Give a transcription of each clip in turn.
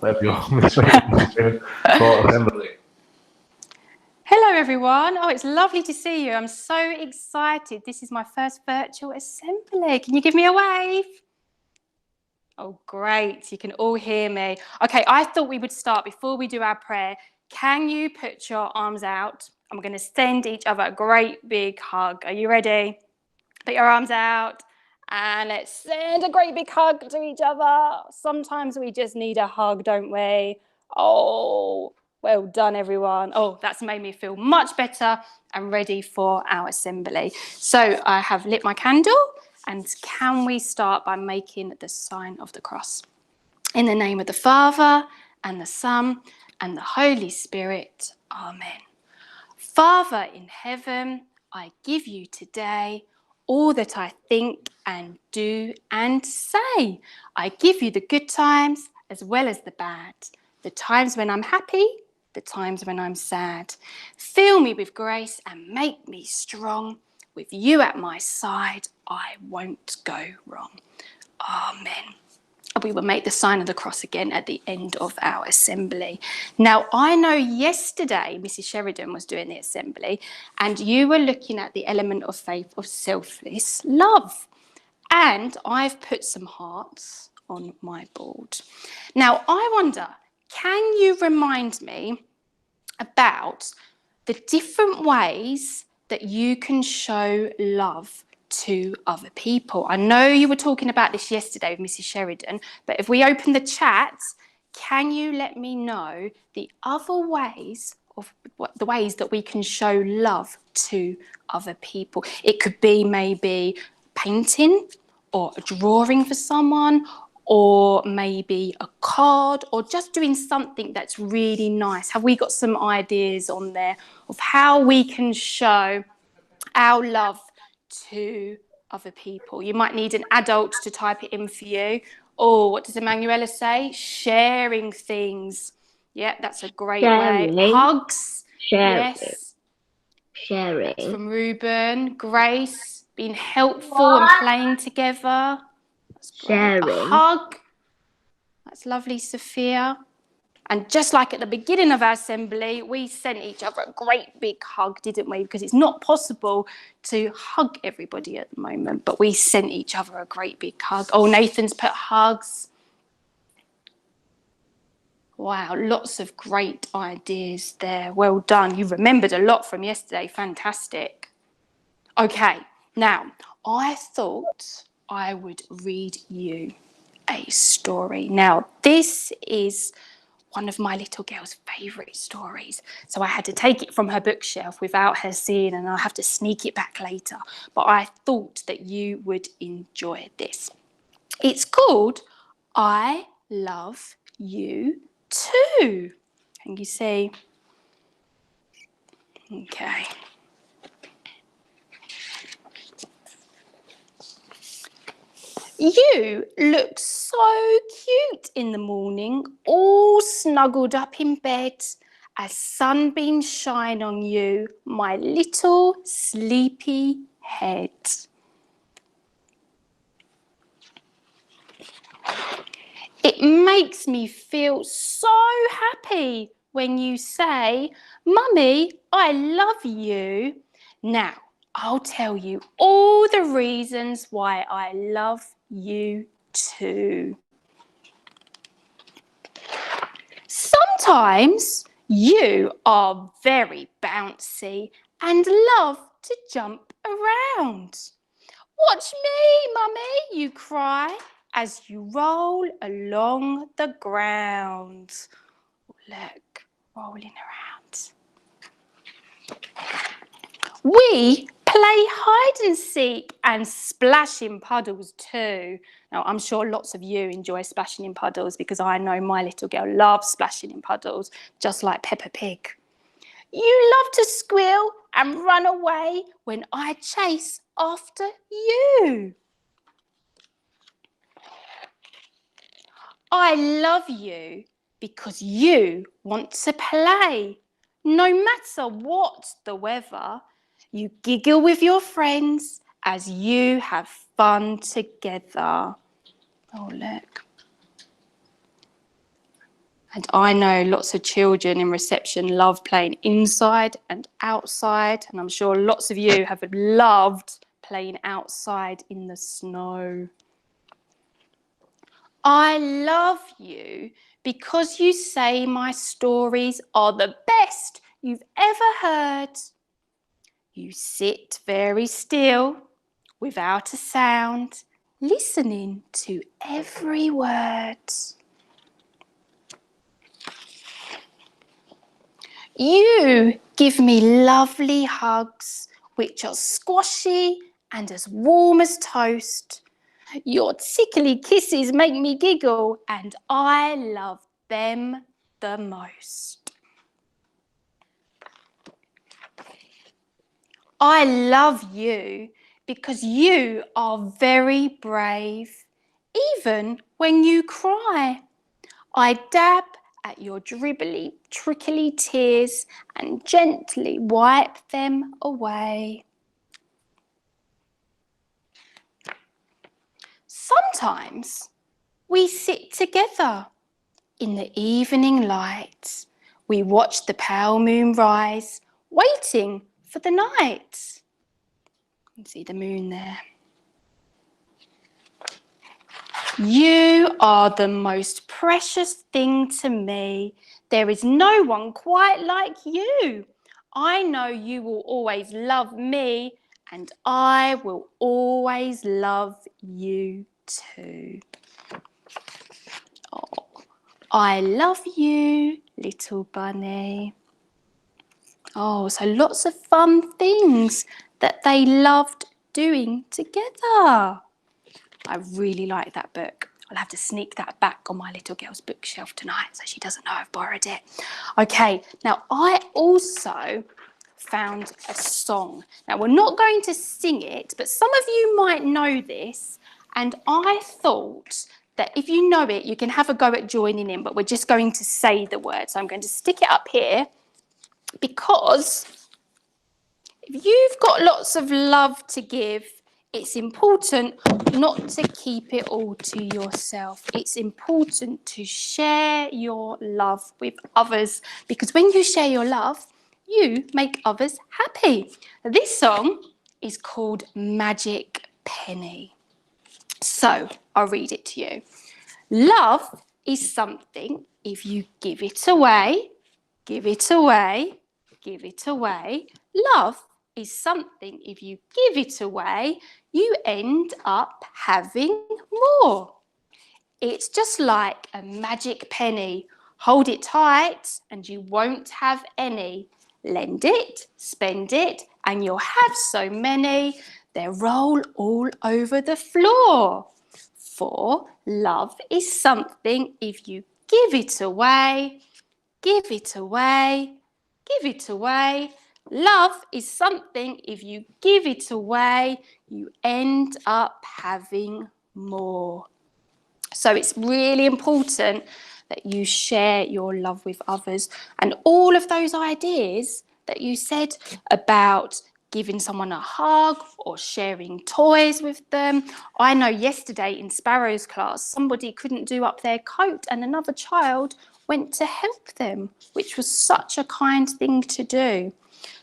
for assembly. Hello everyone. Oh, it's lovely to see you. I'm so excited. This is my first virtual assembly. Can you give me a wave? Oh, great. You can all hear me. Okay, I thought we would start before we do our prayer. Can you put your arms out? I'm going to send each other a great big hug. Are you ready? Put your arms out and let's send a great big hug to each other. Sometimes we just need a hug, don't we? Oh, well done, everyone. Oh, that's made me feel much better and ready for our assembly. So I have lit my candle, and can we start by making the sign of the cross? In the name of the Father, and the Son, and the Holy Spirit. Amen. Father in heaven, I give you today all that I think and do and say. I give you the good times as well as the bad, the times when I'm happy, the times when I'm sad. Fill me with grace and make me strong. With you at my side, I won't go wrong. Amen. We will make the sign of the cross again at the end of our assembly. Now, I know yesterday Mrs. Sheridan was doing the assembly and you were looking at the element of faith of selfless love. And I've put some hearts on my board. Now, I wonder, can you remind me about the different ways that you can show love to other people? I know you were talking about this yesterday with Mrs. Sheridan, but if we open the chat, can you let me know the other ways the ways that we can show love to other people? It could be maybe painting or a drawing for someone, or maybe a card, or just doing something that's really nice. Have we got some ideas on there of how we can show our love to other people? You might need an adult to type it in for you. Oh, what does Emanuela say? Sharing things. Yeah, that's a great way. Hugs. Yes. Sharing. That's from Ruben. Grace, being helpful and playing together. That's great. Sharing. A hug. That's lovely, Sophia. And just like at the beginning of our assembly, we sent each other a great big hug, didn't we? Because it's not possible to hug everybody at the moment, but we sent each other a great big hug. Oh, Nathan's put hugs. Wow, lots of great ideas there. Well done. You remembered a lot from yesterday. Fantastic. Okay, now I thought I would read you a story. Now, this is one of my little girl's favourite stories. So I had to take it from her bookshelf without her seeing, and I'll have to sneak it back later. But I thought that you would enjoy this. It's called I Love You Too. Can you see? Okay. You look so cute in the morning, all snuggled up in bed as sunbeams shine on you, my little sleepy head. It makes me feel so happy when you say, Mummy, I love you. Now, I'll tell you all the reasons why I love you too. Sometimes you are very bouncy and love to jump around. Watch me, Mummy, you cry as you roll along the ground. Look, rolling around. We play hide and seek and splash in puddles too. Now, I'm sure lots of you enjoy splashing in puddles because I know my little girl loves splashing in puddles, just like Peppa Pig. You love to squeal and run away when I chase after you. I love you because you want to play. No matter what the weather, you giggle with your friends as you have fun together. Oh, look. And I know lots of children in reception love playing inside and outside. And I'm sure lots of you have loved playing outside in the snow. I love you because you say my stories are the best you've ever heard. You sit very still, without a sound, listening to every word. You give me lovely hugs, which are squashy and as warm as toast. Your tickly kisses make me giggle, and I love them the most. I love you because you are very brave, even when you cry. I dab at your dribbly, trickly tears and gently wipe them away. Sometimes we sit together in the evening light. We watch the pale moon rise, waiting for the night. You can see the moon there. You are the most precious thing to me. There is no one quite like you. I know you will always love me, and I will always love you too. Oh, I love you, little bunny. Oh, so lots of fun things that they loved doing together. I really like that book. I'll have to sneak that back on my little girl's bookshelf tonight so she doesn't know I've borrowed it. Okay, now I also found a song. Now we're not going to sing it, but some of you might know this, and I thought that if you know it, you can have a go at joining in, but we're just going to say the words. So I'm going to stick it up here because if you've got lots of love to give, it's important not to keep it all to yourself. It's important to share your love with others, because when you share your love, you make others happy. This song is called Magic Penny. So I'll read it to you. Love is something if you give it away, give it away, give it away. Love is something if you give it away, you end up having more. It's just like a magic penny. Hold it tight and you won't have any. Lend it, spend it, and you'll have so many, they'll roll all over the floor. For love is something if you give it away, give it away, give it away. Love is something if you give it away, you end up having more. So it's really important that you share your love with others. And all of those ideas that you said about giving someone a hug or sharing toys with them. I know yesterday in Sparrow's class, somebody couldn't do up their coat and another child went to help them, which was such a kind thing to do.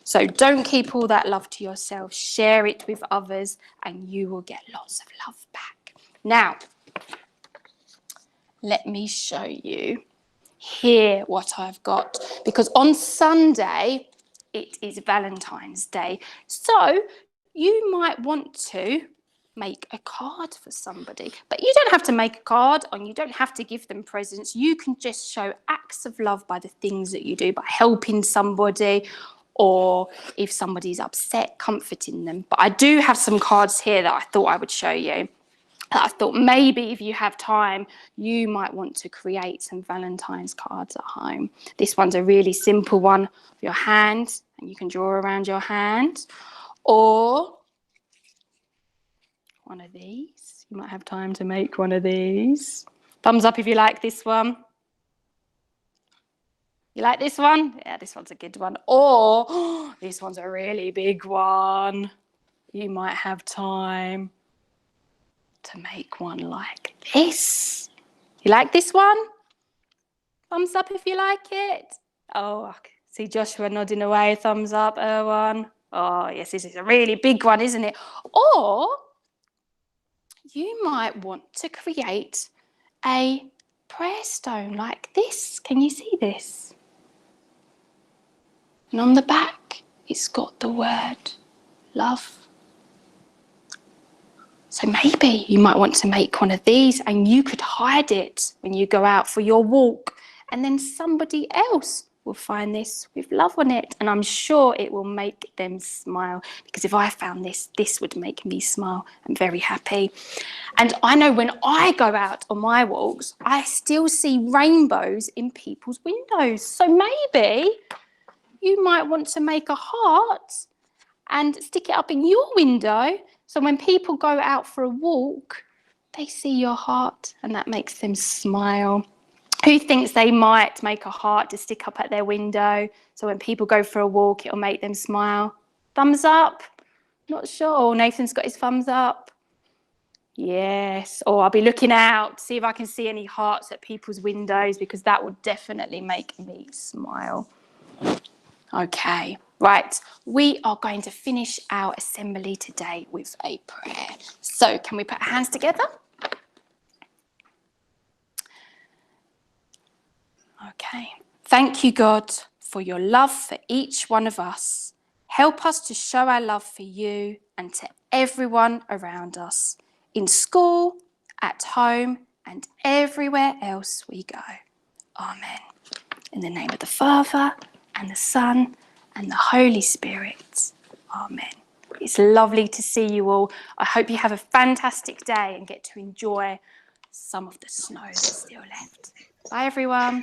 So don't keep all that love to yourself. Share it with others and you will get lots of love back. Now, let me show you here what I've got, because on Sunday it is Valentine's Day. So you might want to make a card for somebody, but you don't have to make a card and you don't have to give them presents. You can just show acts of love by the things that you do, by helping somebody, or if somebody's upset, comforting them. But I do have some cards here that I thought I would show you. I thought maybe if you have time, you might want to create some Valentine's cards at home. This one's a really simple one of your hand, and you can draw around your hand. Or one of these. You might have time to make one of these. Thumbs up if you like this one. You like this one? Yeah, this one's a good one. Or this one's a really big one. You might have time to make one like this. You like this one? Thumbs up if you like it. Oh, I can see Joshua nodding away. Thumbs up, Erwan. Oh, yes, this is a really big one, isn't it? Or you might want to create a prayer stone like this. Can you see this? And on the back, it's got the word love. So maybe you might want to make one of these and you could hide it when you go out for your walk. And then somebody else will find this with love on it. And I'm sure it will make them smile. Because if I found this, this would make me smile. I'm very happy. And I know when I go out on my walks, I still see rainbows in people's windows. So maybe you might want to make a heart and stick it up in your window. So when people go out for a walk, they see your heart and that makes them smile. Who thinks they might make a heart to stick up at their window? So when people go for a walk, it'll make them smile. Thumbs up? Not sure. Oh, Nathan's got his thumbs up. Yes. Oh, I'll be looking out, see if I can see any hearts at people's windows because that would definitely make me smile. Okay, right. We are going to finish our assembly today with a prayer. So can we put our hands together? Okay. Thank you, God, for your love for each one of us. Help us to show our love for you and to everyone around us, in school, at home, and everywhere else we go. Amen. In the name of the Father, and the Son, and the Holy Spirit. Amen. It's lovely to see you all. I hope you have a fantastic day and get to enjoy some of the snow that's still left. Bye, everyone.